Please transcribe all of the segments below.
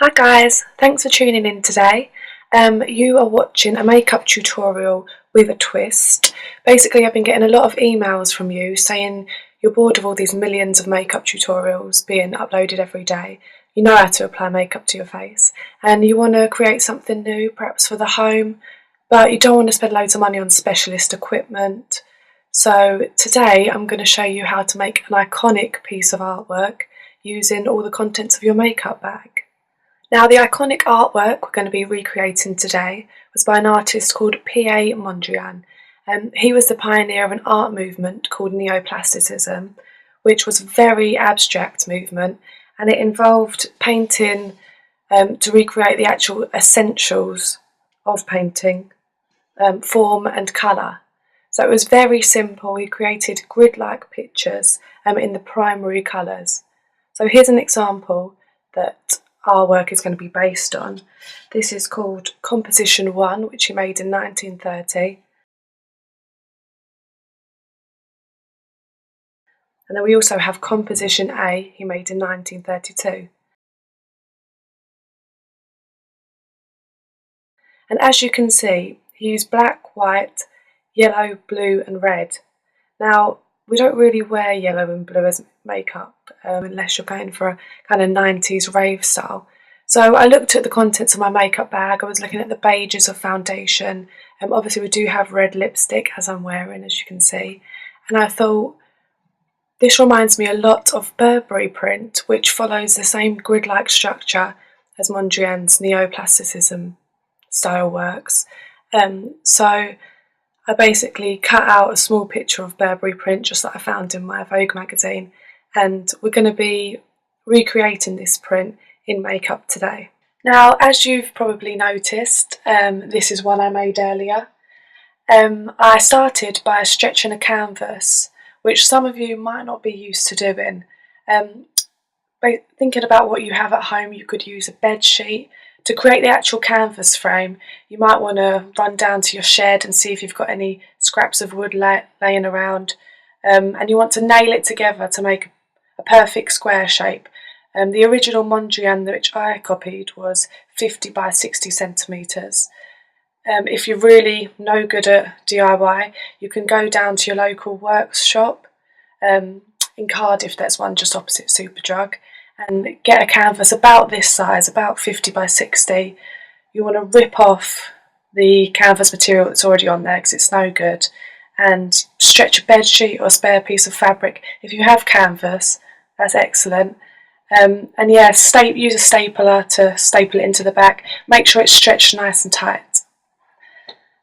Hi guys, thanks for tuning in today. You are watching a makeup tutorial with a twist. Basically, I've been getting a lot of emails from you saying you're bored of all these millions of makeup tutorials being uploaded every day. You know how to apply makeup to your face and you want to create something new, perhaps for the home, but you don't want to spend loads of money on specialist equipment. So today I'm going to show you how to make an iconic piece of artwork using all the contents of your makeup bag. Now, the iconic artwork we're going to be recreating today was by an artist called P.A. Mondrian. He was the pioneer of an art movement called neoplasticism, which was a very abstract movement, and it involved painting to recreate the actual essentials of painting, form and colour. So it was very simple. He created grid-like pictures in the primary colours. So here's an example that our work is going to be based on. This is called Composition 1, which he made in 1930. And then we also have Composition A, he made in 1932. And as you can see, he used black, white, yellow, blue and red. Now, we don't really wear yellow and blue as makeup unless you're going for a kind of 90s rave style. So I looked at the contents of my makeup bag. I was looking at the beiges of foundation. Obviously we do have red lipstick as I'm wearing, as you can see. And I thought, this reminds me a lot of Burberry print, which follows the same grid-like structure as Mondrian's neoplasticism style works. So I basically cut out a small picture of Burberry print just that I found in my Vogue magazine, and we're going to be recreating this print in makeup today. Now, as you've probably noticed, this is one I made earlier. I started by stretching a canvas, which some of you might not be used to doing. Thinking about what you have at home, you could use a bed sheet. To create the actual canvas frame, you might want to run down to your shed and see if you've got any scraps of wood laying around, and you want to nail it together to make a perfect square shape. The original Mondrian which I copied was 50 by 60 centimetres. If you're really no good at DIY, you can go down to your local workshop. In Cardiff there's one just opposite Superdrug, and get a canvas about this size, about 50 by 60. You want to rip off the canvas material that's already on there because it's no good, and stretch a bed sheet or a spare piece of fabric. If you have canvas, that's excellent. And yeah, use a stapler to staple it into the back. Make sure it's stretched nice and tight.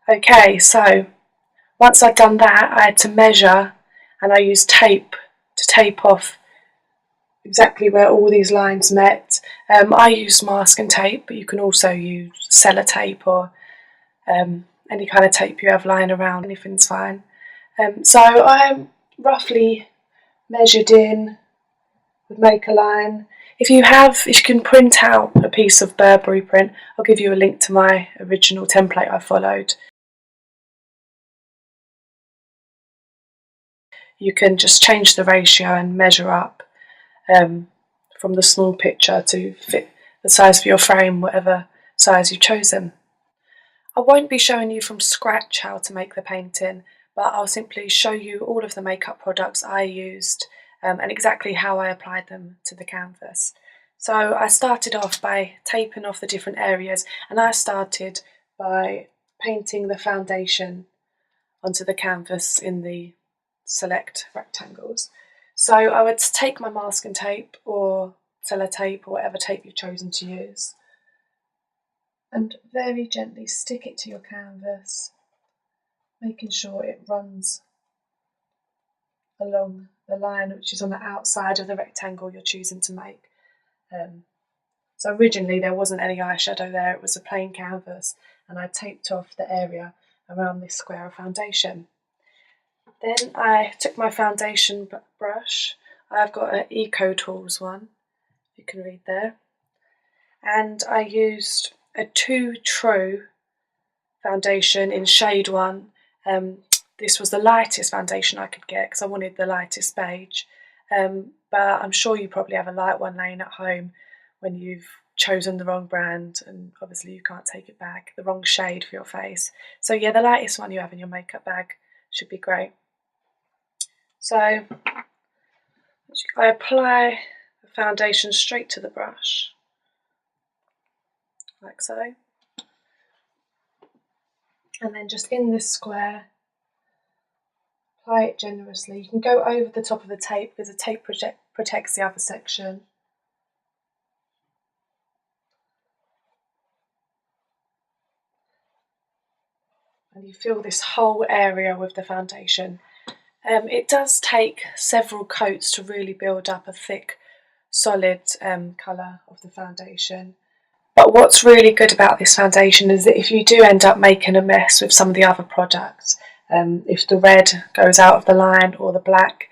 Okay, so once I'd done that, I had to measure, and I used tape to tape off exactly where all these lines met. I used masking tape, but you can also use sellotape or any kind of tape you have lying around, anything's fine. So I roughly measured in, would make a line. If you can print out a piece of Burberry print, I'll give you a link to my original template I followed. You can just change the ratio and measure up from the small picture to fit the size of your frame, whatever size you've chosen. I won't be showing you from scratch how to make the painting, but I'll simply show you all of the makeup products I used and exactly how I applied them to the canvas. So I started off by taping off the different areas, and I started by painting the foundation onto the canvas in the select rectangles. So I would take my masking tape or sellotape or whatever tape you've chosen to use, and very gently stick it to your canvas, making sure it runs along the line which is on the outside of the rectangle you're choosing to make. So originally there wasn't any eyeshadow there, it was a plain canvas, and I taped off the area around this square of foundation. Then I took my foundation brush. I've got an Eco Tools one, you can read there, and I used a Too True foundation in shade 1. This was the lightest foundation I could get because I wanted the lightest beige, but I'm sure you probably have a light one laying at home when you've chosen the wrong brand, and obviously you can't take it back, the wrong shade for your face. So yeah, the lightest one you have in your makeup bag should be great. So I apply the foundation straight to the brush, like so. And then just in this square, apply it generously. You can go over the top of the tape because the tape protects the other section. And you fill this whole area with the foundation. It does take several coats to really build up a thick, solid colour of the foundation. But what's really good about this foundation is that if you do end up making a mess with some of the other products, if the red goes out of the line or the black,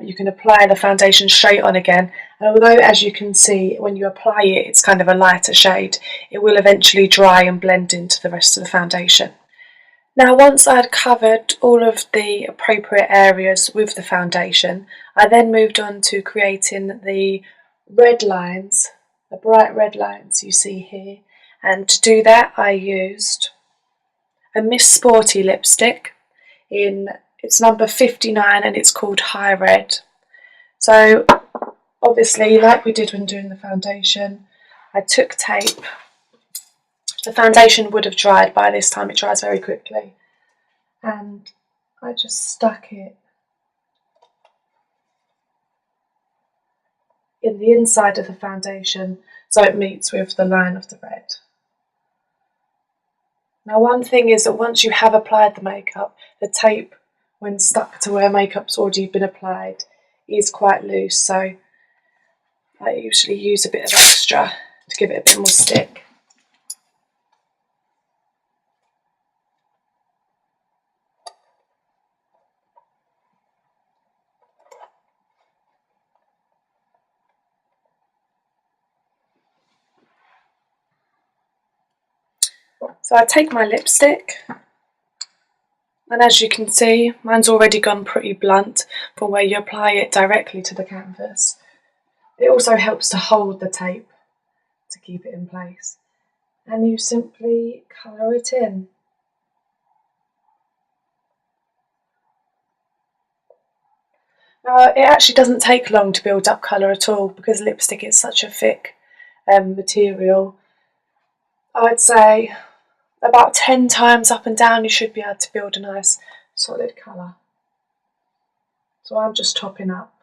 you can apply the foundation straight on again. And although, as you can see, when you apply it, it's kind of a lighter shade, it will eventually dry and blend into the rest of the foundation. Now, once I had covered all of the appropriate areas with the foundation, I then moved on to creating the red lines, the bright red lines you see here. And to do that, I used a Miss Sporty lipstick it's number 59 and it's called High Red. So obviously, like we did when doing the foundation, I took tape. The foundation would have dried by this time, it dries very quickly. And I just stuck it in the inside of the foundation so it meets with the line of the red. Now, one thing is that once you have applied the makeup, the tape, when stuck to where makeup's already been applied, is quite loose, so I usually use a bit of extra to give it a bit more stick. So I take my lipstick, and as you can see, mine's already gone pretty blunt from where you apply it directly to the canvas. It also helps to hold the tape to keep it in place. And you simply colour it in. Now, it actually doesn't take long to build up colour at all because lipstick is such a thick material. I'd say about 10 times up and down you should be able to build a nice solid colour. So I'm just topping up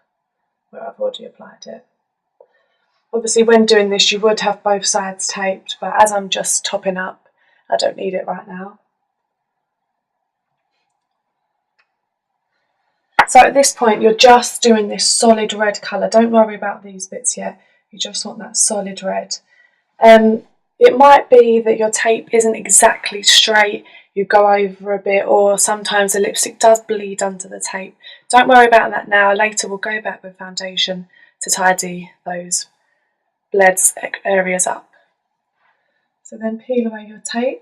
where I've already applied it. Obviously when doing this you would have both sides taped, but as I'm just topping up, I don't need it right now. So at this point you're just doing this solid red colour. Don't worry about these bits yet, you just want that solid red. It might be that your tape isn't exactly straight, you go over a bit, or sometimes the lipstick does bleed under the tape. Don't worry about that now, later we'll go back with foundation to tidy those bled areas up. So then peel away your tape.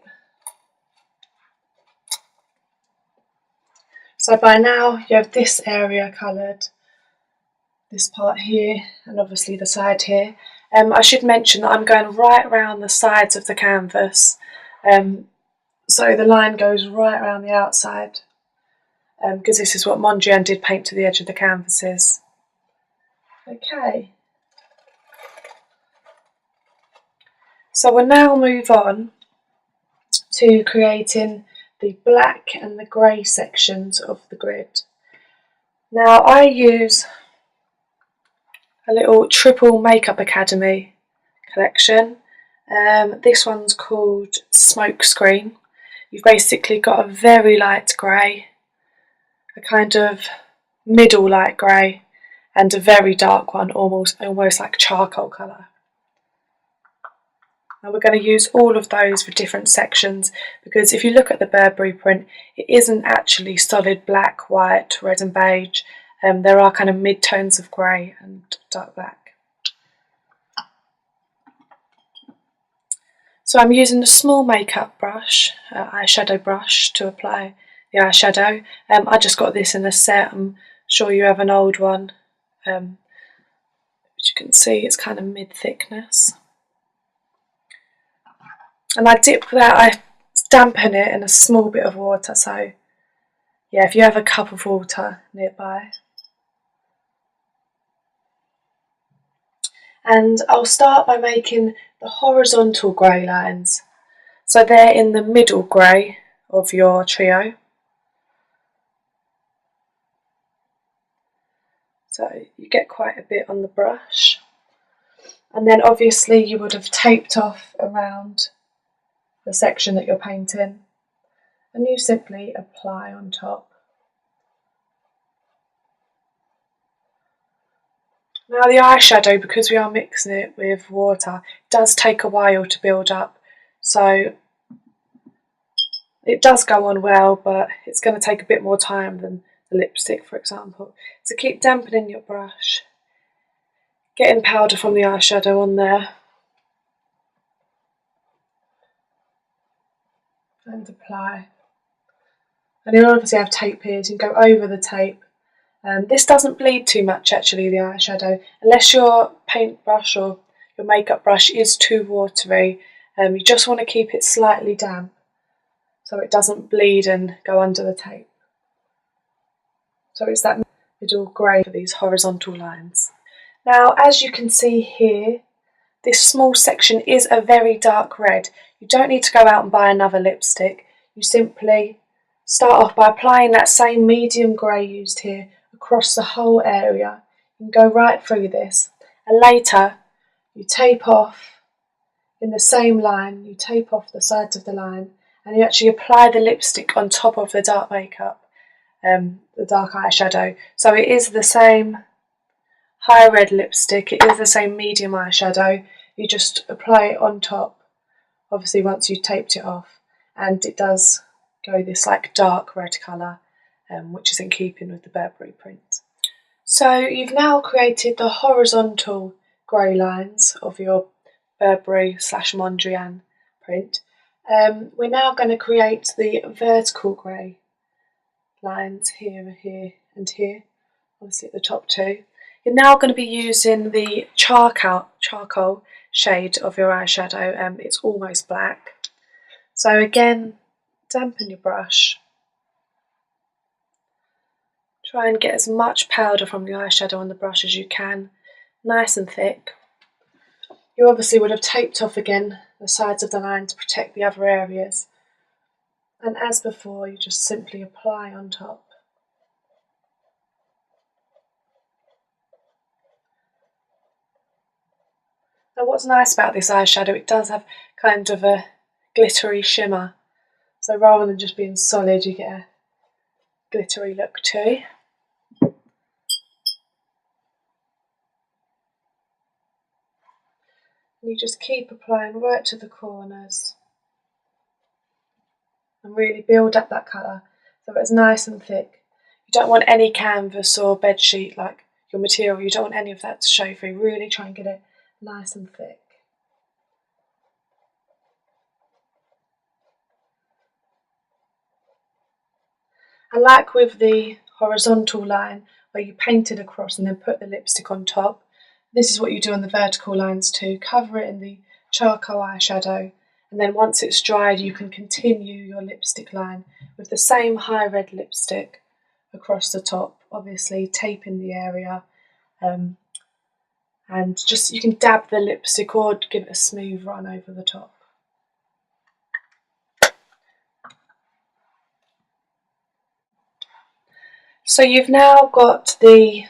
So by now you have this area coloured, this part here, and obviously the side here. I should mention that I'm going right around the sides of the canvas, so the line goes right around the outside, because this is what Mondrian did paint to the edge of the canvases. Okay. So we'll now move on to creating the black and the grey sections of the grid. Now I use a little Triple Makeup Academy collection. This one's called Smoke Screen. You've basically got a very light grey, a kind of middle light grey, and a very dark one, almost like charcoal colour. Now we're going to use all of those for different sections, because if you look at the Burberry print, it isn't actually solid black, white, red and beige. There are kind of mid-tones of grey and dark black. So I'm using a small makeup brush, eyeshadow brush, to apply the eyeshadow. I just got this in a set, I'm sure you have an old one. As you can see, it's kind of mid-thickness. And I dampen it in a small bit of water, so yeah, if you have a cup of water nearby. And I'll start by making the horizontal grey lines. So they're in the middle grey of your trio. So you get quite a bit on the brush. And then obviously you would have taped off around the section that you're painting. And you simply apply on top. Now the eyeshadow, because we are mixing it with water, does take a while to build up. So it does go on well, but it's going to take a bit more time than the lipstick, for example. So keep dampening your brush, getting powder from the eyeshadow on there, and apply. And you'll obviously have tape here, so you can go over the tape. This doesn't bleed too much actually, the eyeshadow, unless your paintbrush or your makeup brush is too watery. You just want to keep it slightly damp so it doesn't bleed and go under the tape. So it's that middle grey for these horizontal lines. Now, as you can see here, this small section is a very dark red. You don't need to go out and buy another lipstick. You simply start off by applying that same medium grey used here across the whole area. You can go right through this, and later you tape off in the same line, you tape off the sides of the line, and you actually apply the lipstick on top of the dark makeup, the dark eyeshadow. So it is the same high red lipstick, it is the same medium eyeshadow, you just apply it on top, obviously once you've taped it off, and it does go this like dark red colour, which is in keeping with the Burberry print. So you've now created the horizontal grey lines of your Burberry / Mondrian print. We're now going to create the vertical grey lines here, here and here, obviously at the top two. You're now going to be using the charcoal shade of your eyeshadow. It's almost black. So again, dampen your brush. Try and get as much powder from the eyeshadow on the brush as you can, nice and thick. You obviously would have taped off again the sides of the line to protect the other areas. And as before, you just simply apply on top. Now what's nice about this eyeshadow, it does have kind of a glittery shimmer. So rather than just being solid, you get a glittery look too. And you just keep applying right to the corners and really build up that colour so it's nice and thick. You don't want any canvas or bed sheet like your material, you don't want any of that to show through. Really try and get it nice and thick. And like with the horizontal line where you painted across and then put the lipstick on top, this is what you do on the vertical lines too. Cover it in the charcoal eyeshadow, and then once it's dried you can continue your lipstick line with the same high red lipstick across the top, obviously taping the area, and just you can dab the lipstick or give it a smooth run over the top. So you've now got the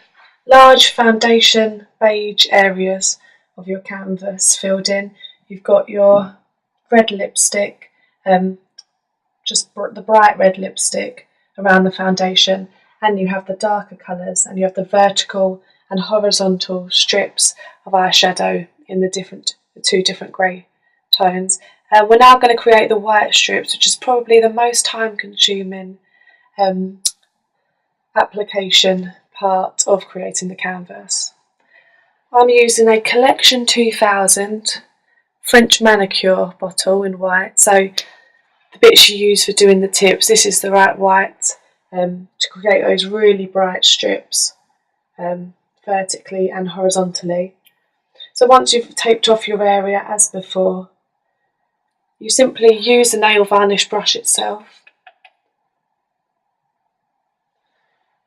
large foundation beige areas of your canvas filled in. You've got your red lipstick, just the bright red lipstick around the foundation, and you have the darker colours, and you have the vertical and horizontal strips of eyeshadow in the two different grey tones. We're now going to create the white strips, which is probably the most time consuming application part of creating the canvas. I'm using a Collection 2000 French manicure bottle in white, so the bits you use for doing the tips, this is the right white to create those really bright strips vertically and horizontally. So once you've taped off your area as before, you simply use the nail varnish brush itself.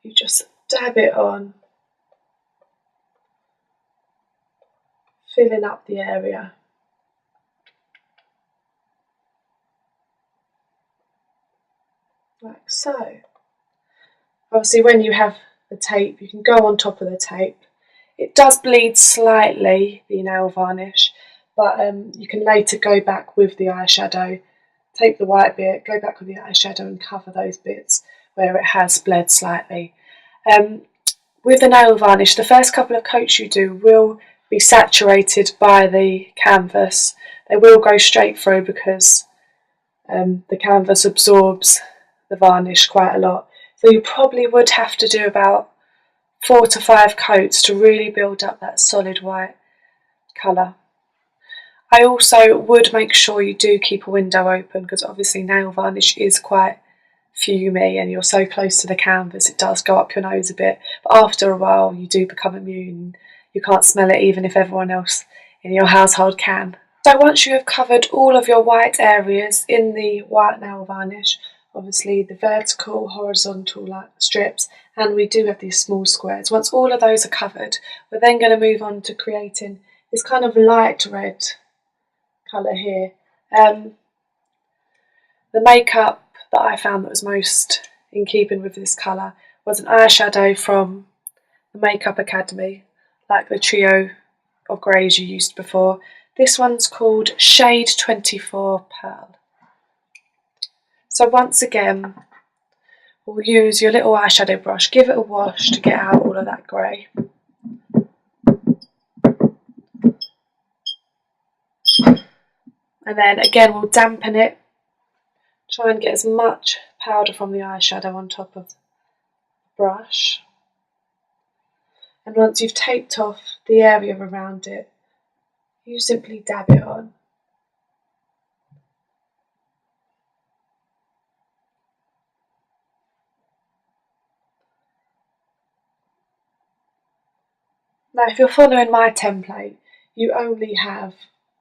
You just dab it on, filling up the area. Like so. Obviously when you have the tape, you can go on top of the tape. It does bleed slightly, the nail varnish, but you can later go back with the eyeshadow, take the white bit, go back with the eyeshadow and cover those bits where it has bled slightly. With the nail varnish, the first couple of coats you do will be saturated by the canvas. They will go straight through because the canvas absorbs the varnish quite a lot. So you probably would have to do about 4 to 5 coats to really build up that solid white colour. I also would make sure you do keep a window open because obviously nail varnish is quite fumey and you're so close to the canvas it does go up your nose a bit, but after a while you do become immune. You can't smell it even if everyone else in your household can. So once you have covered all of your white areas in the white nail varnish, obviously the vertical, horizontal strips, and we do have these small squares. Once all of those are covered, we're then going to move on to creating this kind of light red colour here. The makeup that I found that was most in keeping with this colour was an eyeshadow from the Makeup Academy, like the trio of greys you used before. This one's called Shade 24 Pearl. So once again, we'll use your little eyeshadow brush, give it a wash to get out all of that grey. And then again we'll dampen it, try and get as much powder from the eyeshadow on top of the brush. And once you've taped off the area around it, you simply dab it on. Now if you're following my template, you only have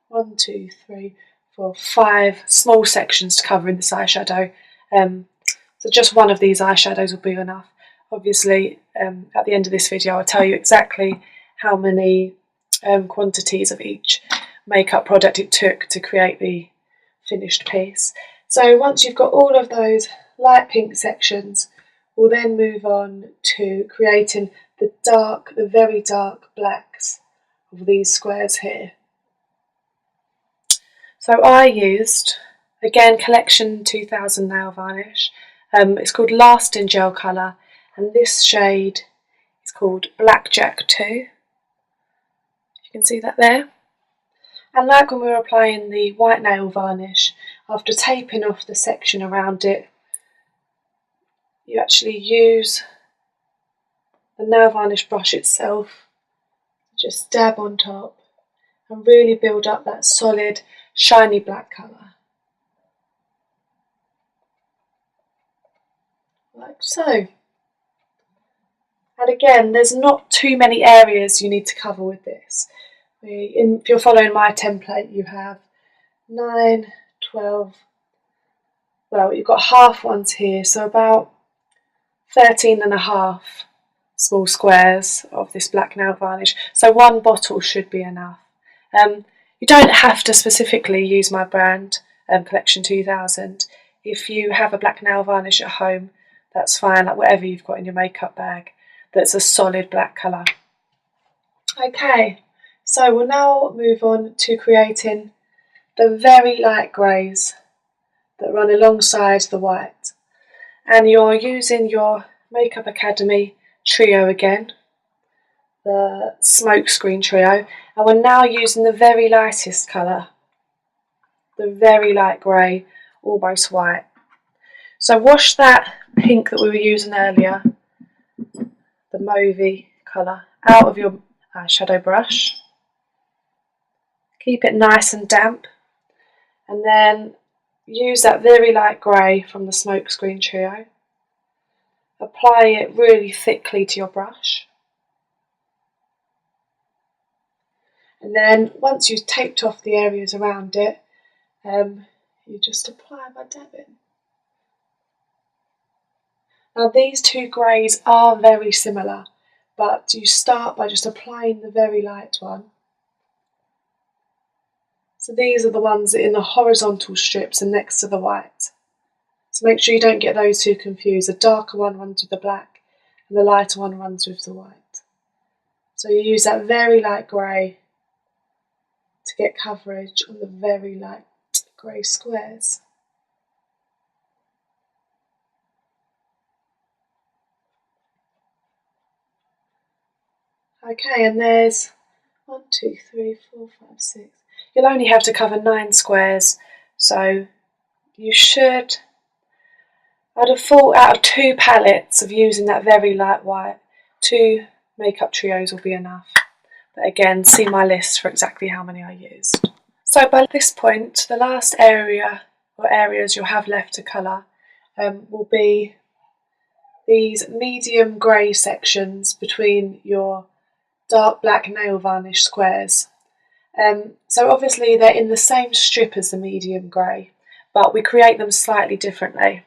1, 2, 3, 4, 5 small sections to cover in this eyeshadow. So just one of these eyeshadows will be enough. Obviously, at the end of this video I'll tell you exactly how many quantities of each makeup product it took to create the finished piece. So once you've got all of those light pink sections, we'll then move on to creating the very dark blacks of these squares here. So I used, again, Collection 2000 nail varnish. It's called Lasting Gel Colour, and this shade is called Blackjack 2. You can see that there. And like when we were applying the white nail varnish, after taping off the section around it, you actually use the nail varnish brush itself, just dab on top and really build up that solid, shiny black colour. Like so. And again, there's not too many areas you need to cover with this. If you're following my template, you have 9, 12, well, you've got half ones here, so about 13 and a half small squares of this black nail varnish. So one bottle should be enough. You don't have to specifically use my brand, Collection 2000. If you have a black nail varnish at home, that's fine, like whatever you've got in your makeup bag that's a solid black colour. Okay, so we'll now move on to creating the very light greys that run alongside the white. And you're using your Makeup Academy trio again, the Smokescreen trio, and we're now using the very lightest colour, the very light grey, almost white. So wash that pink that we were using earlier, the mauvey colour, out of your eyeshadow brush. Keep it nice and damp, and then use that very light grey from the Smokescreen trio. Apply it really thickly to your brush. And then once you've taped off the areas around it, you just apply by dabbing. Now these two greys are very similar, but you start by just applying the very light one. So these are the ones that are in the horizontal strips and next to the white. So make sure you don't get those two confused. The darker one runs with the black and the lighter one runs with the white. So you use that very light grey to get coverage on the very light grey squares. Okay, and there's 1, 2, 3, 4, 5, 6. You'll only have to cover 9 squares, so you should, I'd have thought out of 2 palettes of using that very light white, 2 makeup trios will be enough. But again, see my list for exactly how many I used. So by this point, the last area or areas you'll have left to colour will be these medium grey sections between your dark black nail varnish squares. So obviously they're in the same strip as the medium grey, but we create them slightly differently.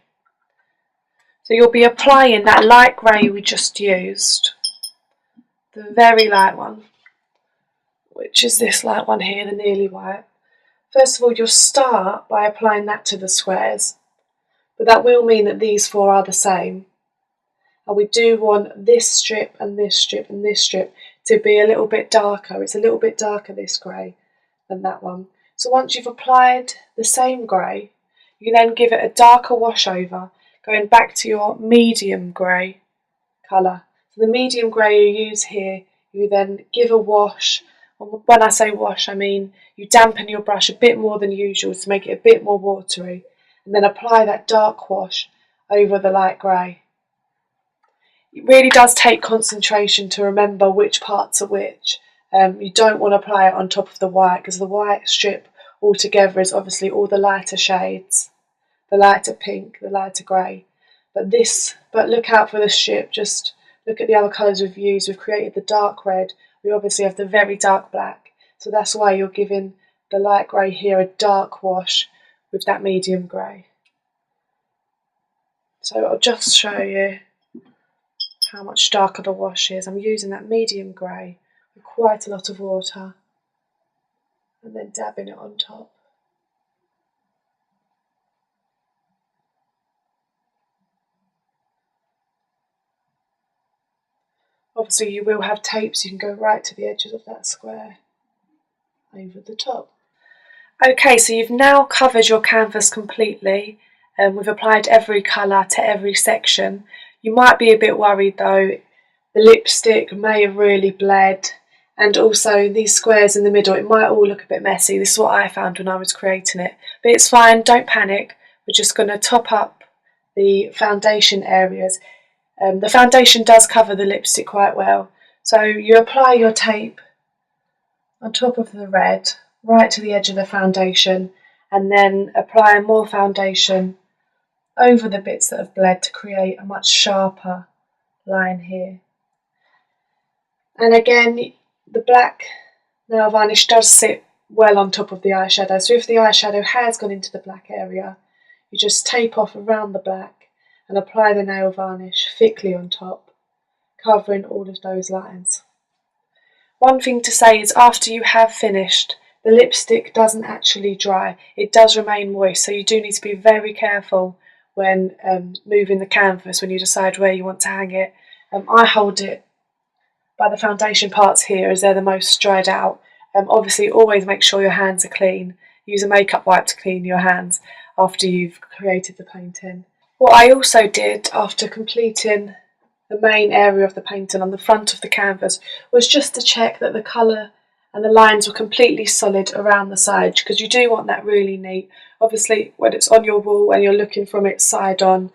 So you'll be applying that light grey we just used, the very light one, which is this light one here, the nearly white. First of all, you'll start by applying that to the squares, but that will mean that these 4 are the same. And we do want this strip and this strip and this strip to be a little bit darker. It's a little bit darker, this grey, than that one. So once you've applied the same grey, you then give it a darker wash over, going back to your medium grey colour. So the medium grey you use here, you then give a wash. When I say wash, I mean you dampen your brush a bit more than usual to make it a bit more watery, and then apply that dark wash over the light grey. It really does take concentration to remember which parts are which. You don't want to apply it on top of the white, because the white strip altogether is obviously all the lighter shades, the lighter pink, the lighter grey. But look out for the strip. Just look at the other colours we've used. We've created the dark red. We obviously have the very dark black. So that's why you're giving the light grey here a dark wash with that medium grey. So I'll just show you how much darker the wash is. I'm using that medium grey with quite a lot of water and then dabbing it on top. Obviously you will have tape, so you can go right to the edges of that square over the top. Okay, so you've now covered your canvas completely, and we've applied every colour to every section. You might be a bit worried though, the lipstick may have really bled, and also these squares in the middle, it might all look a bit messy. This is what I found when I was creating it, but it's fine, don't panic. We're just going to top up the foundation areas. The foundation does cover the lipstick quite well, so you apply your tape on top of the red, right to the edge of the foundation, and then apply more foundation over the bits that have bled to create a much sharper line here. And again, the black nail varnish does sit well on top of the eyeshadow, so if the eyeshadow has gone into the black area, you just tape off around the black and apply the nail varnish thickly on top, covering all of those lines. One thing to say is after you have finished, the lipstick doesn't actually dry, it does remain moist, so you do need to be very careful when moving the canvas when you decide where you want to hang it. I hold it by the foundation parts here as they're the most dried out. Obviously always make sure your hands are clean. Use a makeup wipe to clean your hands after you've created the painting. What I also did after completing the main area of the painting on the front of the canvas was just to check that the colour and the lines were completely solid around the sides, because you do want that really neat. Obviously when it's on your wall and you're looking from it side on,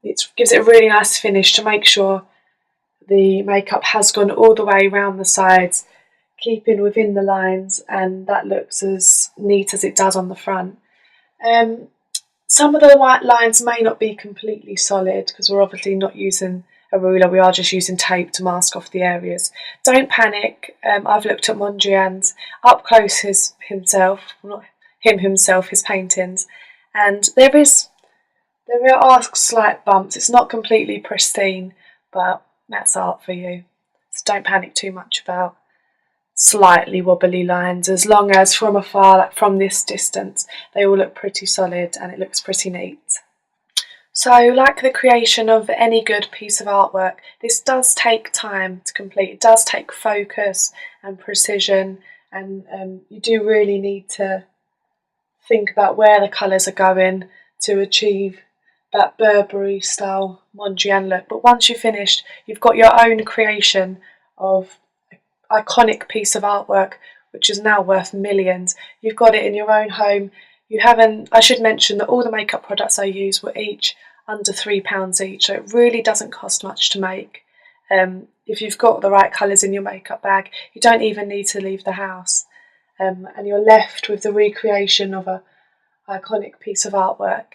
it gives it a really nice finish to make sure the makeup has gone all the way around the sides, keeping within the lines, and that looks as neat as it does on the front. Some of the white lines may not be completely solid because we're obviously not using a ruler, we are just using tape to mask off the areas. Don't panic. I've looked at Mondrian's up close himself, not him himself, his paintings. And there are slight bumps. It's not completely pristine, but that's art for you. So don't panic too much about slightly wobbly lines, as long as from afar, like from this distance, they all look pretty solid and it looks pretty neat. So, like the creation of any good piece of artwork, this does take time to complete. It does take focus and precision, and you do really need to think about where the colours are going to achieve that Burberry style Mondrian look. But once you've finished, you've got your own creation of an iconic piece of artwork which is now worth millions. You've got it in your own home. I should mention that all the makeup products I use were each under £3 each, so it really doesn't cost much to make. If you've got the right colours in your makeup bag, you don't even need to leave the house, and you're left with the recreation of an iconic piece of artwork.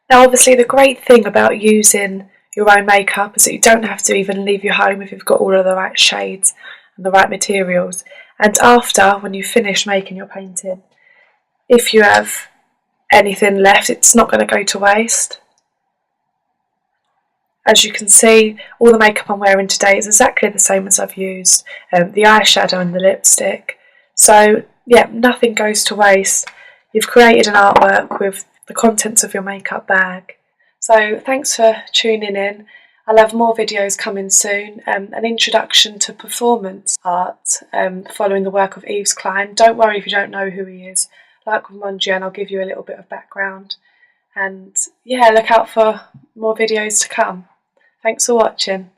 Now, obviously, the great thing about using your own makeup is that you don't have to even leave your home if you've got all of the right shades and the right materials. And after, when you finish making your painting, if you have anything left, it's not going to go to waste. As you can see, all the makeup I'm wearing today is exactly the same as I've used, the eyeshadow and the lipstick. So, yeah, nothing goes to waste. You've created an artwork with the contents of your makeup bag. So, thanks for tuning in. I'll have more videos coming soon. An introduction to performance art following the work of Yves Klein. Don't worry if you don't know who he is. Like with Mondrian, I'll give you a little bit of background. And yeah, look out for more videos to come. Thanks for watching.